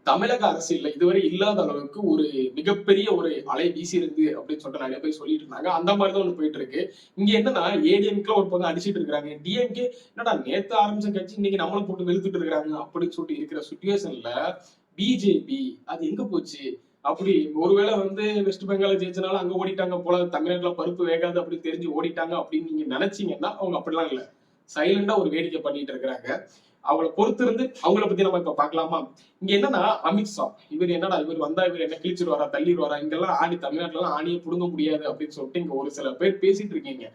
தமிழக அரசியல்ல இதுவரை இல்லாத அளவுக்கு ஒரு மிகப்பெரிய ஒரு அலை வீசி இருக்கு அப்படின்னு சொல்லிட்டு நிறைய பேர் சொல்லிட்டு இருந்தாங்க. அந்த மாதிரிதான் ஒண்ணு போயிட்டு இருக்கு. இங்க என்னன்னா ஏடிஎம்கே ஒரு பக்கம் அடிச்சிட்டு இருக்காங்க. டிஎம்கே என்னடா நேத்து ஆரம்பிச்ச கட்சி இன்னைக்கு நம்மளும் போட்டு வெளுத்துட்டு இருக்காங்க அப்படின்னு சொல்லிட்டு இருக்கிற சுச்சுவேஷன்ல பிஜேபி அது எங்க போச்சு? அப்படி ஒருவேளை வெஸ்ட் பெங்கால ஜெயிச்சனால அங்க ஓடிட்டாங்க போல, தமிழ்நாட்டுல பருப்பு வேகாது அப்படின்னு தெரிஞ்சு ஓடிட்டாங்க அப்படின்னு நீங்க நினைச்சீங்கன்னா அவங்க அப்படிலாம் இல்ல. சைலண்டா ஒரு வேடிக்கை பண்ணிட்டு இருக்கிறாங்க. அவங்கள பொறுத்து இருந்து அவங்கள பத்தி நம்ம இப்ப பாக்கலாமா? இங்க என்னன்னா அமித்ஷா இவர் வந்தா இவர் என்ன கிழிச்சிருவாரா, தள்ளிடுவாரா, இங்கெல்லாம் ஆணி தமிழ்நாட்டுல எல்லாம் ஆணியை புடுங்க முடியாது அப்படின்னு சொல்லிட்டு இங்க ஒரு சில பேர் பேசிட்டு இருக்கீங்க.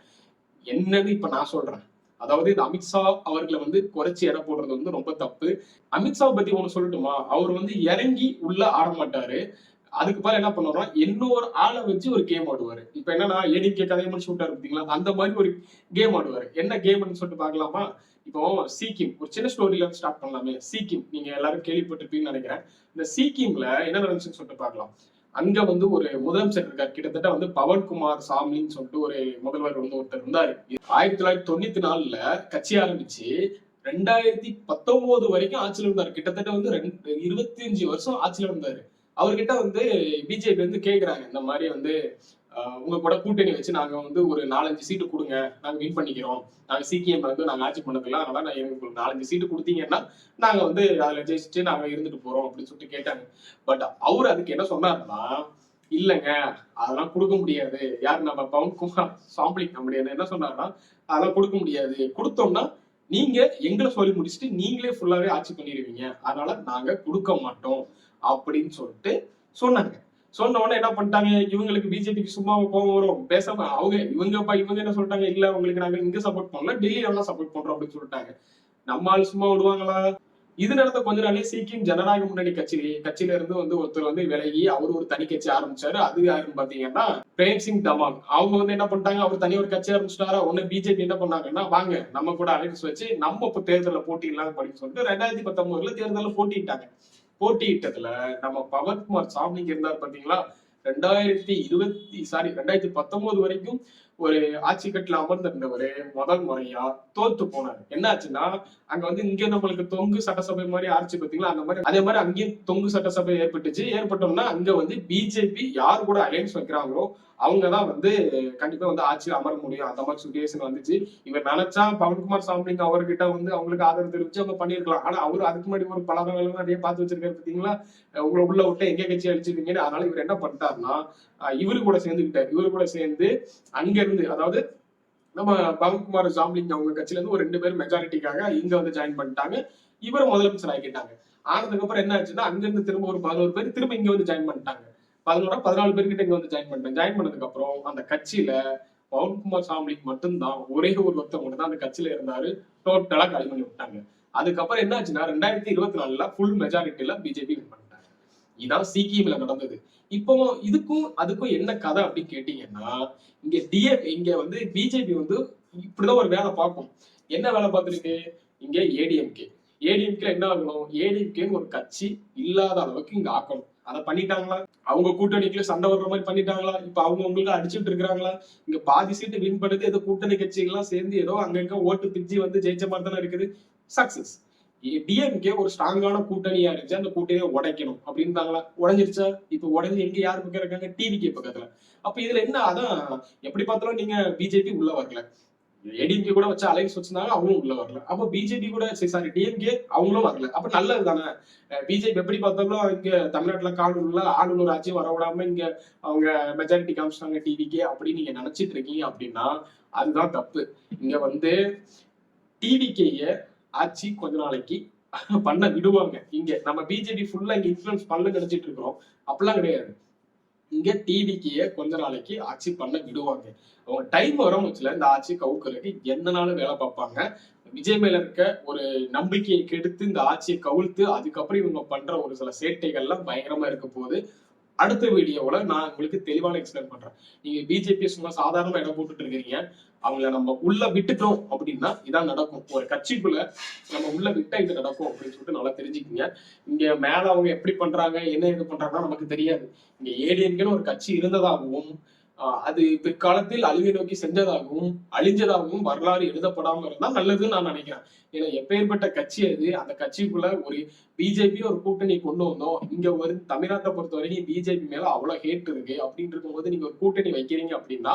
என்னன்னு இப்ப நான் சொல்றேன். அதாவது இந்த அமித்ஷா அவர்களை குறைச்சி எடை போடுறது ரொம்ப தப்பு. அமித்ஷாவை பத்தி ஒண்ணு சொல்லட்டுமா? அவர் இறங்கி உள்ள ஆட மாட்டாரு. அதுக்கு பதிலா என்ன பண்ணுவாருன்னா இன்னொரு ஆளை வச்சு ஒரு கேம் ஆடுவாரு. இப்ப என்னன்னா ஏடிகே கதையை முடிச்சு விட்டாரு பாத்தீங்களா, அந்த மாதிரி ஒரு கேம் ஆடுவாரு. என்ன கேம்னு சொல்லிட்டு பாக்கலாமா? இப்போ சிக்கிம் ஒரு சின்ன ஸ்டோரியில ஸ்டார்ட் பண்ணலாமே. சிக்கிம் நீங்க எல்லாரும் கேள்விப்பட்டிருப்பீங்கன்னு நினைக்கிறேன். இந்த சிக்கிம்ல என்ன நடந்துச்சுன்னு சொல்லிட்டு பாக்கலாம். அங்க ஒரு முதலமைச்சர் இருக்காரு. கிட்டத்தட்ட பவன்குமார் சாம்லின்னு சொல்லிட்டு ஒரு முதல்வர் ஒருத்தர் இருந்தாரு. 1994ல கட்சி ஆரம்பிச்சு 2019 வரைக்கும் ஆட்சியில இருந்தாரு. கிட்டத்தட்ட 25 வருஷம் ஆட்சியில இருந்தாரு. அவர்கிட்ட பிஜேபி கேக்குறாங்க, இந்த மாதிரி உங்க கூட கூட்டணி வச்சு நாங்க ஒரு 4-5 சீட்டு கொடுங்க, நாங்க வின் பண்ணிக்கிறோம், நாங்க சிக்கிஎம் நாங்க ஆட்சி பண்ணதுல, அதனால நான் எனக்கு ஒரு 4-5 சீட்டு கொடுத்தீங்கன்னா நாங்க அதுல ஜெயிச்சுட்டு நாங்க இருந்துட்டு போறோம் அப்படின்னு சொல்லிட்டு கேட்டாங்க. பட் அவரு அதுக்கு என்ன சொன்னாருன்னா, இல்லங்க அதெல்லாம் கொடுக்க முடியாது. யாரு நம்ம பவன்குமார் சாம்பிளிங் கம்பெனி என்ன சொன்னாருன்னா, அதெல்லாம் கொடுக்க முடியாது, கொடுத்தோம்னா நீங்க எங்களை சொல்லி முடிச்சுட்டு நீங்களே ஃபுல்லாவே ஆட்சி பண்ணிடுவீங்க, அதனால நாங்க கொடுக்க மாட்டோம் அப்படின்னு சொல்லிட்டு சொன்னாங்க. சொன்ன உடனே என்ன பண்ணிட்டாங்க, இவங்களுக்கு பிஜேபிக்கு சும்மா கோவம் வரும், பேசாம இவங்க என்ன சொல்லிட்டாங்க, இல்ல உங்களுக்கு நாங்க இங்க சப்போர்ட் பண்ணல, டெல்லியில எல்லாம் சப்போர்ட் பண்றோம் அப்படின்னு சொல்லிட்டாங்க. நம்ம ஆள் சும்மா விடுவாங்களா? இது நடந்த கொஞ்ச நாளே சீக்கியம் ஜனநாயக முன்னணி கட்சியில இருந்து ஒருத்தர் விலகி அவர் ஒரு தனி கட்சி ஆரம்பிச்சாரு. அது யாருன்னு பாத்தீங்கன்னா பிரேம் சிங் தமாங். அவங்க என்ன பண்ணிட்டாங்க, அவர் தனி ஒரு கட்சி ஆரம்பிச்சிட்டாரா. ஒண்ணு பிஜேபி என்ன பண்ணாங்கன்னா, வாங்க நம்ம கூட அலைன்ஸ் வச்சு நம்ம இப்ப தேர்தலில் போட்டியிடலாம் அப்படின்னு சொல்லிட்டு 2019 தேர்தலில் போட்டிட்டாங்க. போட்டியிட்டதுல நம்ம பவன்குமார் சாமிங்க இருந்தார் பாத்தீங்களா, 2019 வரைக்கும் ஒரு ஆட்சி கட்டில அமர்ந்திருந்தவரு முதல் முறையா தோத்து போனாரு. என்ன ஆச்சுன்னா, அங்க இங்க நம்மளுக்கு தொங்கு சட்டசபை மாதிரி ஆட்சி பாத்தீங்களா, அந்த மாதிரி அதே மாதிரி அங்கேயும் தொங்கு சட்டசபை ஏற்பட்டுச்சு. ஏற்பட்டோம்னா அங்க பிஜேபி யார் கூட அலையன்ஸ் வைக்கிறாங்களோ அவங்கதான் கண்டிப்பா ஆட்சியில் அமர முடியும். அந்த மாதிரி சுச்சுவேஷன் வந்துச்சு. இவர் நினைச்சா பவன்குமார் சாம்பிளிங் அவர்கிட்ட அவங்களுக்கு ஆதரவு தெரிவிச்சு அவங்க பண்ணிருக்கலாம். ஆனா அவரு அதுக்கு முன்னாடி ஒரு பல நிறைய பார்த்து வச்சிருக்காரு பாத்தீங்களா, உங்களை உள்ள விட்டு எங்க கட்சி அடிச்சிருக்கீங்கன்னு. அதனால இவர் என்ன பண்ணிட்டாருன்னா, இவரு கூட சேர்ந்துக்கிட்டாரு. இவரு கூட சேர்ந்து அங்க இருந்து, அதாவது நம்ம பவன்குமார் சாம்பிளிங் அவங்க கட்சியில இருந்து ஒரு 2 பேர் மெஜாரிட்டிக்காக இங்க ஜாயின் பண்ணிட்டாங்க. இவரை முதலமைச்சர் ஆக்கிட்டாங்க. ஆனதுக்கு அப்புறம் என்ன ஆச்சுன்னா, அங்க இருந்து திரும்ப ஒரு 11 பேர் திரும்ப இங்க ஜாயின் பண்ணிட்டாங்க. 14 பேர்கிட்ட இங்க ஜாயின் பண்ணிட்டாங்க. ஜாயின் பண்ணதுக்கு அப்புறம் அந்த கட்சியில பவன்குமார் சாம்பிளிங் மட்டும்தான் ஒரே ஒரு ஒருத்தவங்க தான் அந்த கட்சியில இருந்தாரு. டோட்டலா காலி பண்ணி விட்டாங்க. அதுக்கப்புறம் என்ன ஆச்சுன்னா 2024ல ஃபுல் மெஜாரிட்டியில பிஜேபி வின் பண்ணிட்டாங்க. இதான் சிக்கிம்ல நடந்தது. இப்போ இதுக்கும் அதுக்கும் என்ன கதை அப்படின்னு கேட்டீங்கன்னா, இங்க பிஜேபி இப்படிதான் ஒரு வேலை பார்க்கும். என்ன வேலை பார்த்திருக்கு? இங்க ஏடிஎம்கே என்ன ஆகணும், ஏடிஎம்கேன்னு ஒரு கட்சி இல்லாத அளவுக்கு இங்க ஆக்கணும். அதை பண்ணிட்டாங்களா? அவங்க கூட்டணிக்குள்ள சண்டை வர்ற மாதிரி பண்ணிட்டாங்களா? இப்ப அவங்க உங்களுக்கு அடிச்சுட்டு இருக்கிறாங்களா? இங்க பாதி சீட்டு வின் பண்ணது ஏதோ கூட்டணி கட்சிகள்லாம் சேர்ந்து ஏதோ அங்கங்க ஓட்டு பிச்சு ஜெயிச்ச மாதிரி தானே இருக்குது. சக்சஸ். டிஎம்கே ஒரு ஸ்ட்ராங்கான கூட்டணியா இருந்துச்சு, அந்த கூட்டணியை உடைக்கணும் அப்படின்றாங்களா? உடைஞ்சிருச்சா? இப்ப உடைஞ்சு எங்க யாரு பக்கம் இருக்காங்க? டிவிகே பக்கத்துல. அப்ப இதுல என்ன, அதான் எப்படி பார்த்தாலும் நீங்க பிஜேபி உள்ள வரல, ஏடிஎம்கே கூட வச்சு அலைன்ஸ் வச்சிருந்தாங்க, அவங்களும் உள்ள வரல. அப்ப பிஜேபி கூட டிஎம்கே அவங்களும் வரல. அப்ப நல்லது தானே. பிஜேபி எப்படி பார்த்தாலும் இங்க தமிழ்நாட்டுல ஆளுநர் ஆட்சி வர விடாம இங்க அவங்க மெஜாரிட்டி காமிச்சிட்டாங்க டிவிகே அப்படின்னு நீங்க நினைச்சிட்டு இருக்கீங்க அப்படின்னா அதுதான் தப்பு. இங்க டிவிகேய ஆட்சி கொஞ்ச நாளைக்கு பண்ண விடுவாங்க. இங்க நம்ம பிஜேபி ஃபுல்லா இங்க இன்ஃபுளுன்ஸ் பண்ண நினைச்சிட்டு இருக்கிறோம். அப்படிலாம் கிடையாது. இங்க டிவிக்கு கொஞ்ச நாளைக்கு ஆட்சி பண்ண விடுவாங்க. அவங்க டைம் வரும் வச்சுல இந்த ஆட்சி கவுக்குறதுக்கு என்னனாலும் வேலை பார்ப்பாங்க. விஜய் மேல இருக்க ஒரு நம்பிக்கையை கெடுத்து இந்த ஆட்சியை கவிழ்த்து அதுக்கப்புறம் இவங்க பண்ற ஒரு சில சேட்டைகள்லாம் பயங்கரமா இருக்க போகுது. அடுத்த வீடியோவில் நான் உங்களுக்கு தெளிவான எக்ஸ்பிளைன் பண்றேன். நீங்க பிஜேபி சும்மா சாதாரணமா இடம் போட்டுட்டு இருக்கீங்க, அவங்கள நம்ம உள்ள விட்டுட்டோம் அப்படின்னா இதான் நடக்கும். ஒரு கட்சிக்குள்ள நம்ம உள்ள விட்டா இது நடக்கும் அப்படின்னு சொல்லிட்டு நல்லா தெரிஞ்சுக்கீங்க. இங்க மேல அவங்க எப்படி பண்றாங்க என்ன இது பண்றாங்கன்னா நமக்கு தெரியாது. இங்க ஏடிஎம்கேன்னு ஒரு கட்சி இருந்ததாகவும் அது பிற்காலத்தில் அழிவை நோக்கி சென்றதாகவும் அழிஞ்சதாகவும் வரலாறு எழுதப்படாம இருந்தா நல்லதுன்னு நான் நினைக்கிறேன். ஏன்னா எப்பேற்பட்ட கட்சி அது, அந்த கட்சிக்குள்ள ஒரு பிஜேபி ஒரு கூட்டணி கொண்டு வந்தோம். இங்க ஒரு தமிழ்நாட்டை பொறுத்த வரைக்கும் பிஜேபி மேல அவ்வளவு ஹேட் இருக்கு அப்படின்னு இருக்கும்போது நீங்க ஒரு கூட்டணி வைக்கிறீங்க அப்படின்னா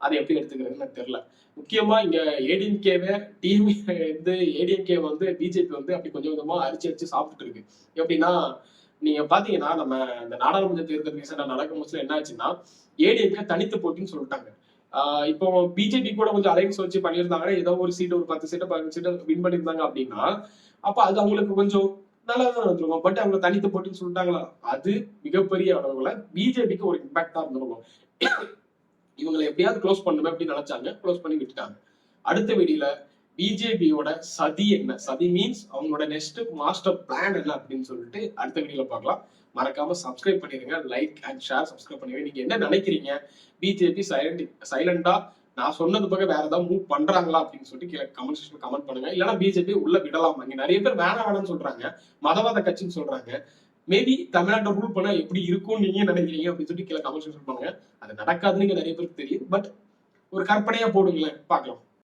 அதை எப்படி எடுத்துக்கிறதுன்னு எனக்கு தெரியல. முக்கியமா இங்க ஏடிஎம்கேவை ஏடிஎம்கே வந்து பிஜேபி வந்து அப்படி கொஞ்சம் கொஞ்சமா அரிச்சு சாப்பிட்டு இருக்கு. எப்படின்னா நீங்க பாத்தீங்கன்னா நம்ம இந்த நாடாளுமன்ற தேர்தல் ரீசெண்டா நடக்கும் போது என்ன ஆச்சுன்னா ஏடிஎம்கே தனித்து போட்டின்னு சொல்லிட்டாங்க. இப்போ பிஜேபி கூட கொஞ்சம் அலைன்ஸ் வச்சு பண்ணியிருந்தாங்கன்னா ஏதோ ஒரு சீட்டு ஒரு 10 சீட்டு 15 சீட்டு வின் பண்ணியிருந்தாங்க அப்படின்னா அப்ப அது அவங்களுக்கு கொஞ்சம் நல்லா தான் இருந்திருக்கும். பட் அவங்க தனித்து போட்டின்னு சொல்லிட்டாங்களா, அது மிகப்பெரிய அளவுல பிஜேபிக்கு ஒரு இம்பாக்டா இருந்திருக்கும். இவங்களை எப்படியாவது க்ளோஸ் பண்ணுமே அப்படின்னு நினைச்சாங்க, க்ளோஸ் பண்ணி விட்டுட்டாங்க. அடுத்த வீடியோல பிஜேபியோட சதி என்ன, சதி மீன்ஸ் அவங்களோட நெக்ஸ்ட் மாஸ்டர் பிளான் என்ன அப்படின்னு சொல்லிட்டு அடுத்த வீடியோல பார்க்கலாம். மறக்காம சப்ஸ்கிரைப் பண்ணிருங்க, லைக் அண்ட் ஷேர் சப்ஸ்கிரைப் பண்ணிருங்க. நீங்க என்ன நினைக்கிறீங்க, பிஜேபி சைலண்டா நான் சொன்னது போக வேற ஏதாவது மூவ் பண்றாங்களா அப்படின்னு சொல்லிட்டு கீழே கமெண்ட் செக்ஷன்ல கமெண்ட் பண்ணுங்க. இல்லைன்னா பிஜேபி உள்ள விடலாமா? இங்க நிறைய பேர் வேணாம்னு சொல்றாங்க, மதவாத கட்சின்னு சொல்றாங்க. மேபி தமிழ்நாட்டை ரூல் பண்ணா எப்படி இருக்கும் நீங்க நினைக்கிறீங்க அப்படின்னு சொல்லிட்டு கீழே கமெண்ட் செக்ஷன் பண்ணுங்க. அது நடக்காதுன்னு நிறைய பேருக்கு தெரியும். பட் ஒரு கற்பனையா போடுங்களேன், பார்க்கலாம்.